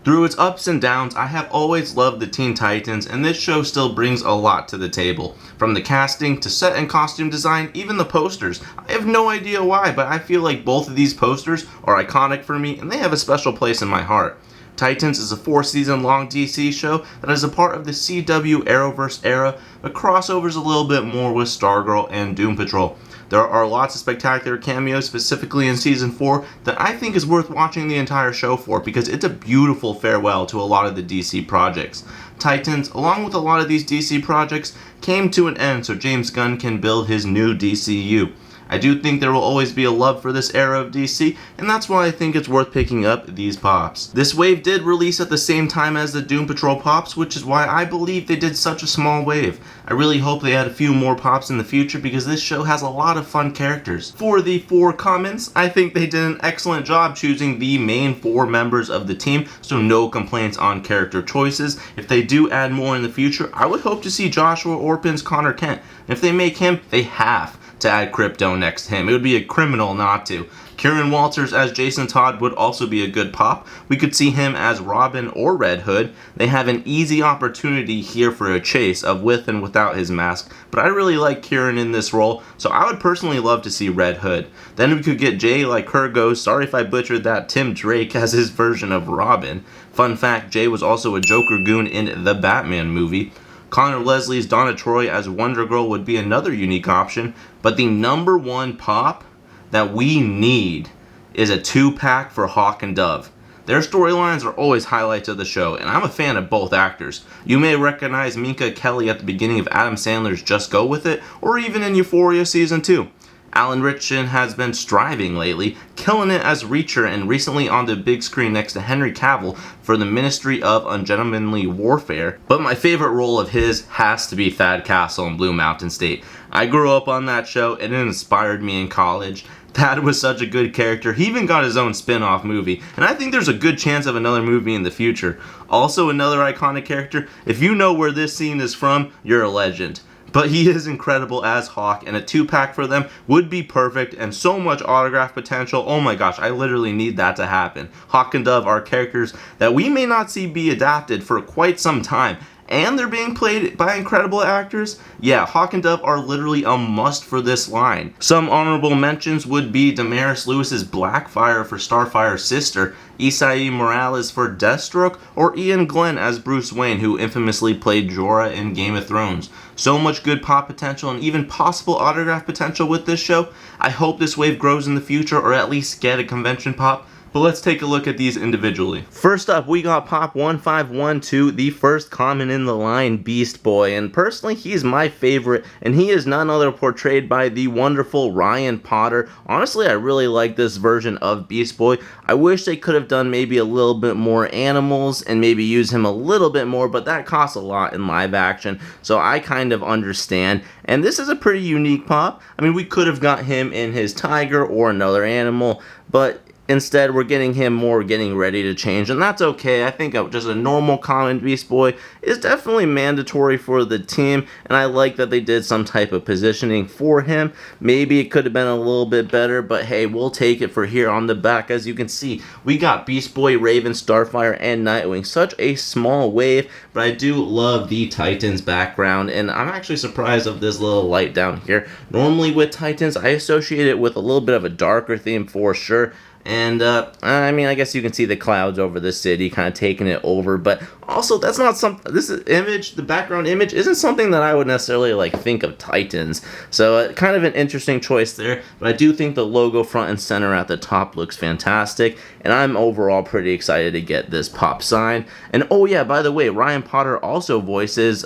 Through its ups and downs, I have always loved the Teen Titans, and this show still brings a lot to the table. From the casting, to set and costume design, even the posters. I have no idea why, but I feel like both of these posters are iconic for me, and they have a special place in my heart. Titans is a 4-season long DC show that is a part of the CW Arrowverse era, but crossovers a little bit more with Stargirl and Doom Patrol. There are lots of spectacular cameos, specifically in Season 4, that I think is worth watching the entire show for because it's a beautiful farewell to a lot of the DC projects. Titans, along with a lot of these DC projects, came to an end so James Gunn can build his new DCU. I do think there will always be a love for this era of DC, and that's why I think it's worth picking up these pops. This wave did release at the same time as the Doom Patrol pops, which is why I believe they did such a small wave. I really hope they add a few more pops in the future because this show has a lot of fun characters. For the 4 commons, I think they did an excellent job choosing the main 4 members of the team, so no complaints on character choices. If they do add more in the future, I would hope to see Joshua Orpin's Connor Kent. If they make him, they have to add Crypto next to him. It would be a criminal not to. Kieran Walters as Jason Todd would also be a good pop. We could see him as Robin or Red Hood. They have an easy opportunity here for a chase of with and without his mask, but I really like Kieran in this role, so I would personally love to see Red Hood. Then we could get Jay like Kurgos, sorry if I butchered that, Tim Drake as his version of Robin. Fun fact, Jay was also a Joker goon in the Batman movie. Connor Leslie's Donna Troy as Wonder Girl would be another unique option, but the number 1 pop that we need is a 2-pack for Hawk and Dove. Their storylines are always highlights of the show, and I'm a fan of both actors. You may recognize Minka Kelly at the beginning of Adam Sandler's Just Go With It, or even in Euphoria Season 2. Alan Ritchson has been striving lately, killing it as Reacher and recently on the big screen next to Henry Cavill for the Ministry of Ungentlemanly Warfare. But my favorite role of his has to be Thad Castle in Blue Mountain State. I grew up on that show and it inspired me in college. Thad was such a good character, he even got his own spin-off movie, and I think there's a good chance of another movie in the future. Also another iconic character, if you know where this scene is from, you're a legend. But he is incredible as Hawk, and a 2-pack for them would be perfect, and so much autograph potential. Oh my gosh, I literally need that to happen. Hawk and Dove are characters that we may not see be adapted for quite some time, and they're being played by incredible actors. Yeah, Hawk and Dove are literally a must for this line. Some honorable mentions would be Damaris Lewis's Blackfire for Starfire's sister, Isai Morales for Deathstroke, or Ian Glenn as Bruce Wayne, who infamously played Jorah in Game of Thrones. So much good pop potential and even possible autograph potential with this show. I hope this wave grows in the future, or at least get a convention pop. But let's take a look at these individually. First up, we got Pop 1512, the first common in the line, Beast Boy. And personally, he's my favorite, and he is none other portrayed by the wonderful Ryan Potter. Honestly, I really like this version of Beast Boy. I wish they could have done maybe a little bit more animals and maybe use him a little bit more, but that costs a lot in live action, so I kind of understand. And this is a pretty unique pop. I mean, we could have got him in his tiger or another animal, but instead, we're getting him more getting ready to change, and that's okay. I think just a normal common Beast Boy is definitely mandatory for the team, and I like that they did some type of positioning for him. Maybe it could have been a little bit better, but hey, we'll take it for here. On the back, as you can see, we got Beast Boy, Raven, Starfire, and Nightwing. Such a small wave, but I do love the Titans background, and I'm actually surprised of this little light down here. Normally with Titans, I associate it with a little bit of a darker theme for sure. And, I mean, I guess you can see the clouds over the city kind of taking it over, but also that's not something, this is image, the background image isn't something that I would necessarily, like, think of Titans. So, kind of an interesting choice there, but I do think the logo front and center at the top looks fantastic, and I'm overall pretty excited to get this pop sign. And, oh yeah, by the way, Ryan Potter also voices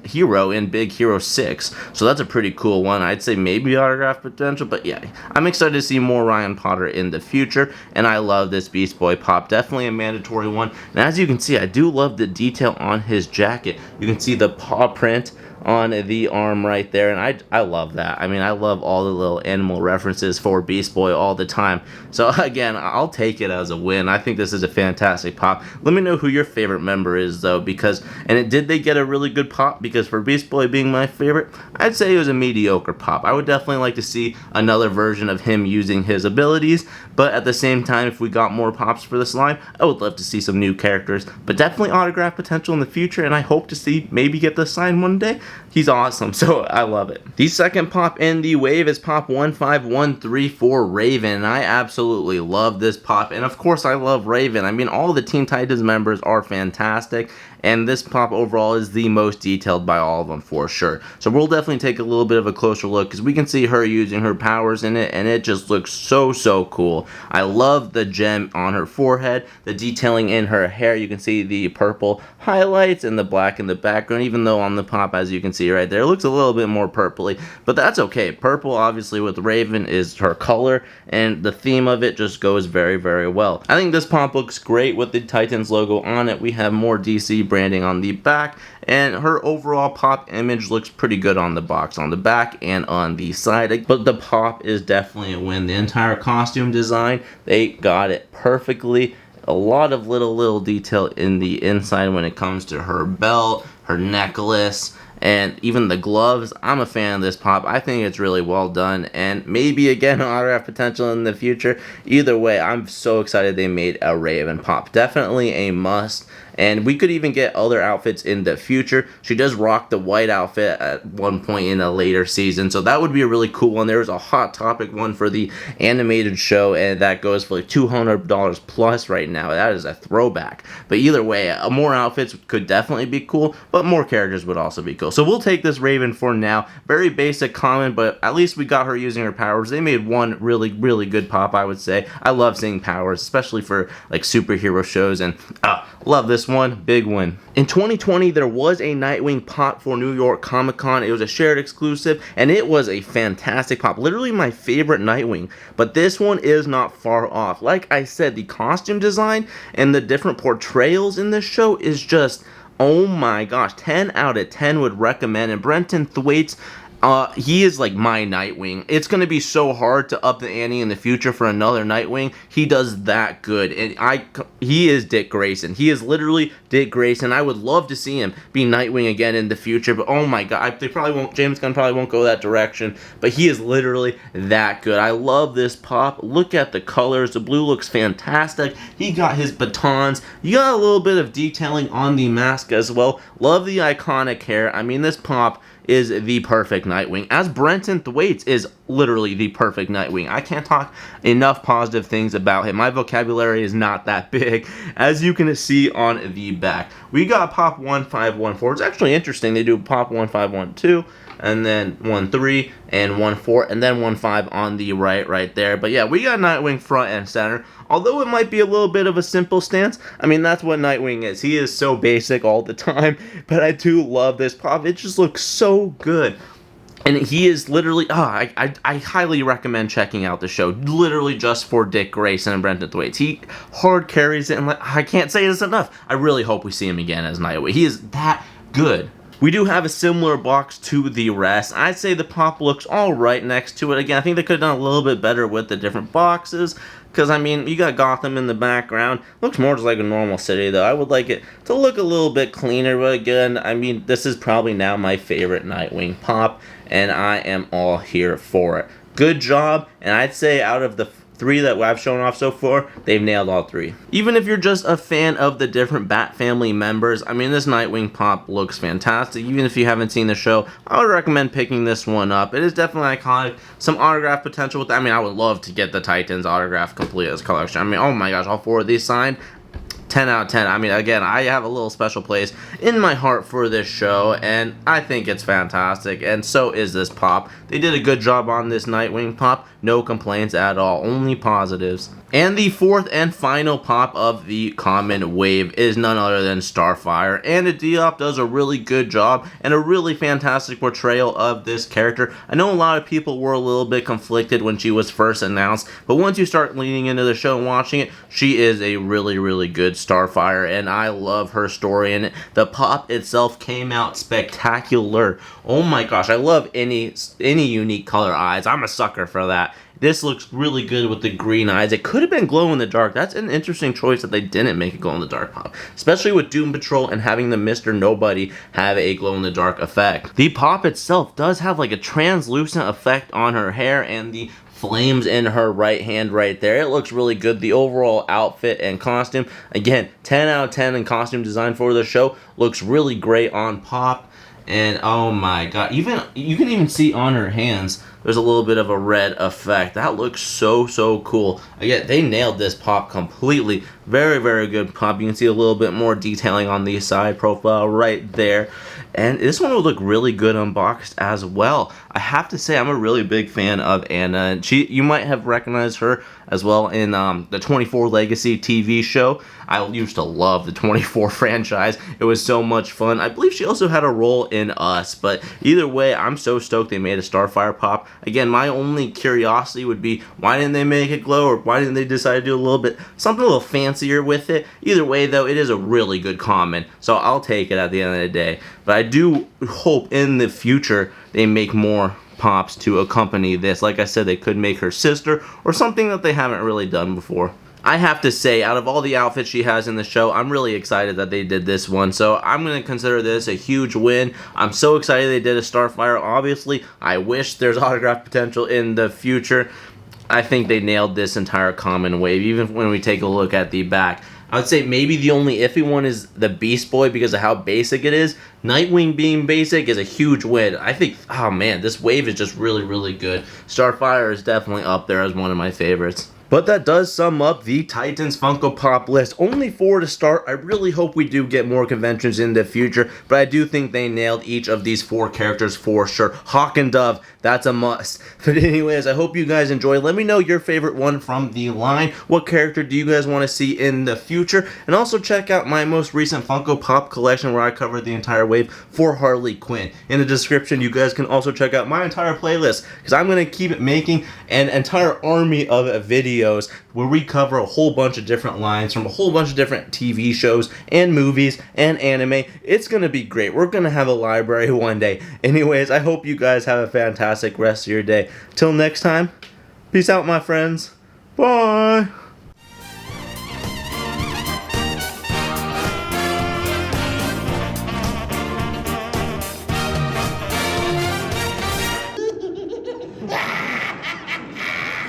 Hero in Big Hero 6, so that's a pretty cool one. I'd say maybe autograph potential, but yeah, I'm excited to see more Ryan Potter in the future. And I love this Beast Boy pop, definitely a mandatory one. And as you can see, I do love the detail on his jacket. You can see the paw print on the arm right there, and I love that. I mean, I love all the little animal references for Beast Boy all the time. So again, I'll take it as a win. I think this is a fantastic pop. Let me know who your favorite member is though, because, and did they get a really good pop? Because for Beast Boy being my favorite, I'd say it was a mediocre pop. I would definitely like to see another version of him using his abilities, but at the same time, if we got more pops for this line, I would love to see some new characters, but definitely autograph potential in the future, and I hope to see maybe get this sign one day. He's awesome, so I love it. The second pop in the wave is pop 15134 Raven, and I absolutely love this pop, and of course I love Raven. I mean, all the Teen Titans members are fantastic, and this pop overall is the most detailed by all of them for sure. So we'll definitely take a little bit of a closer look, because we can see her using her powers in it, and it just looks so cool. I love the gem on her forehead, the detailing in her hair. You can see the purple highlights and the black in the background, even though on the pop, as you can see right there, it looks a little bit more purpley, but that's okay. Purple, obviously, with Raven is her color, and the theme of it just goes very well. I think this pop looks great with the Titans logo on it. We have more DC branding on the back, and her overall pop image looks pretty good on the box, on the back and on the side, but the pop is definitely a win. The entire costume design, they got it perfectly. A lot of little detail in the inside when it comes to her belt, her necklace, and even the gloves. I'm a fan of this pop. I think it's really well done, and maybe again autograph potential in the future. Either way, I'm so excited they made a Raven pop. Definitely a must. And we could even get other outfits in the future. She does rock the white outfit at one point in a later season, so that would be a really cool one. There was a Hot Topic one for the animated show, and that goes for like $200 plus right now. That is a throwback. But either way, more outfits could definitely be cool, but more characters would also be cool. So we'll take this Raven for now. Very basic, common, but at least we got her using her powers. They made one really good pop, I would say. I love seeing powers, especially for like superhero shows, and love this one. Big win. In 2020, there was a Nightwing pop for New York Comic Con. It was a shared exclusive, and it was a fantastic pop. Literally my favorite Nightwing, but this one is not far off. Like I said, the costume design and the different portrayals in this show is just, oh my gosh, 10 out of 10 would recommend. And Brenton Thwaites, he is like my Nightwing. It's going to be so hard to up the ante in the future for another Nightwing. He does that good. And he is Dick Grayson. He is literally Dick Grayson. I would love to see him be Nightwing again in the future, but oh my god, they probably won't. James Gunn probably won't go that direction, but he is literally that good. I love this pop. Look at the colors. The blue looks fantastic. He got his batons. You got a little bit of detailing on the mask as well. Love the iconic hair. I mean, this pop is the perfect Nightwing, as Brenton Thwaites is literally the perfect Nightwing. I can't talk enough positive things about him. My vocabulary is not that big, as you can see on the back. We got pop 1514. It's actually interesting. They do pop 1512, and then 13 and 14, and then 15 on the right there. But yeah, we got Nightwing front and center. Although it might be a little bit of a simple stance, I mean, that's what Nightwing is. He is so basic all the time, but I do love this pop. It just looks so good. And he is literally, I highly recommend checking out the show, literally just for Dick Grayson and Brenton Thwaites. He hard carries it, and I can't say this enough. I really hope we see him again as Nightwing. He is that good. We do have a similar box to the rest. I'd say the pop looks alright next to it. Again, I think they could have done a little bit better with the different boxes, because, I mean, you got Gotham in the background. Looks more just like a normal city, though. I would like it to look a little bit cleaner, but again, I mean, this is probably now my favorite Nightwing pop, and I am all here for it. Good job, and I'd say out of the 3 that I've shown off so far, they've nailed all 3. Even if you're just a fan of the different Bat family members, I mean, this Nightwing pop looks fantastic. Even if you haven't seen the show, I would recommend picking this one up. It is definitely iconic. Some autograph potential with that. I mean, I would love to get the Titans autograph complete as collection. I mean, oh my gosh, all 4 of these signed. 10 out of 10. I mean, again, I have a little special place in my heart for this show, and I think it's fantastic, and so is this pop. They did a good job on this Nightwing pop. No complaints at all, only positives. And the 4th and final pop of the common wave is none other than Starfire, and Diop does a really good job and a really fantastic portrayal of this character. I know a lot of people were a little bit conflicted when she was first announced, but once you start leaning into the show and watching it, she is a really good Starfire, and I love her story, and the pop itself came out spectacular. Oh my gosh, I love any unique color eyes. I'm a sucker for that. This looks really good with the green eyes. It could have been glow in the dark. That's an interesting choice that they didn't make a glow in the dark pop, especially with Doom Patrol and having the Mr. Nobody have a glow in the dark effect. The pop itself does have like a translucent effect on her hair and the flames in her right hand right there. It looks really good. The overall outfit and costume, again, 10 out of 10 in costume design for the show. Looks really great on pop. And oh my god, even you can even see on her hands there's a little bit of a red effect. That looks so cool. Again, they nailed this pop completely. Very good pop. You can see a little bit more detailing on the side profile right there. And this one would look really good unboxed as well. I have to say, I'm a really big fan of Anna. You might have recognized her as well in the 24 Legacy TV show. I used to love the 24 franchise. It was so much fun. I believe she also had a role in Us, but either way, I'm so stoked they made a Starfire pop. Again, my only curiosity would be, why didn't they make it glow, or why didn't they decide to do a little bit, something a little fancier with it? Either way, though, it is a really good comment, so I'll take it at the end of the day. But I do hope in the future they make more pops to accompany this. Like I said, they could make her sister, or something that they haven't really done before. I have to say, out of all the outfits she has in the show, I'm really excited that they did this one. So I'm going to consider this a huge win. I'm so excited they did a Starfire. Obviously, I wish there's autograph potential in the future. I think they nailed this entire common wave, even when we take a look at the back. I would say maybe the only iffy one is the Beast Boy because of how basic it is. Nightwing being basic is a huge win. I think, oh man, this wave is just really good. Starfire is definitely up there as one of my favorites. But that does sum up the Titans Funko Pop list. Only 4 to start. I really hope we do get more conventions in the future, but I do think they nailed each of these 4 characters for sure. Hawk and Dove, that's a must. But anyways, I hope you guys enjoy. Let me know your favorite one from the line. What character do you guys want to see in the future? And also check out my most recent Funko Pop collection where I covered the entire wave for Harley Quinn. In the description, you guys can also check out my entire playlist because I'm going to keep making an entire army of videos where we cover a whole bunch of different lines from a whole bunch of different TV shows and movies and anime. It's going to be great. We're going to have a library one day. Anyways, I hope you guys have a fantastic rest of your day. Till next time, peace out, my friends. Bye.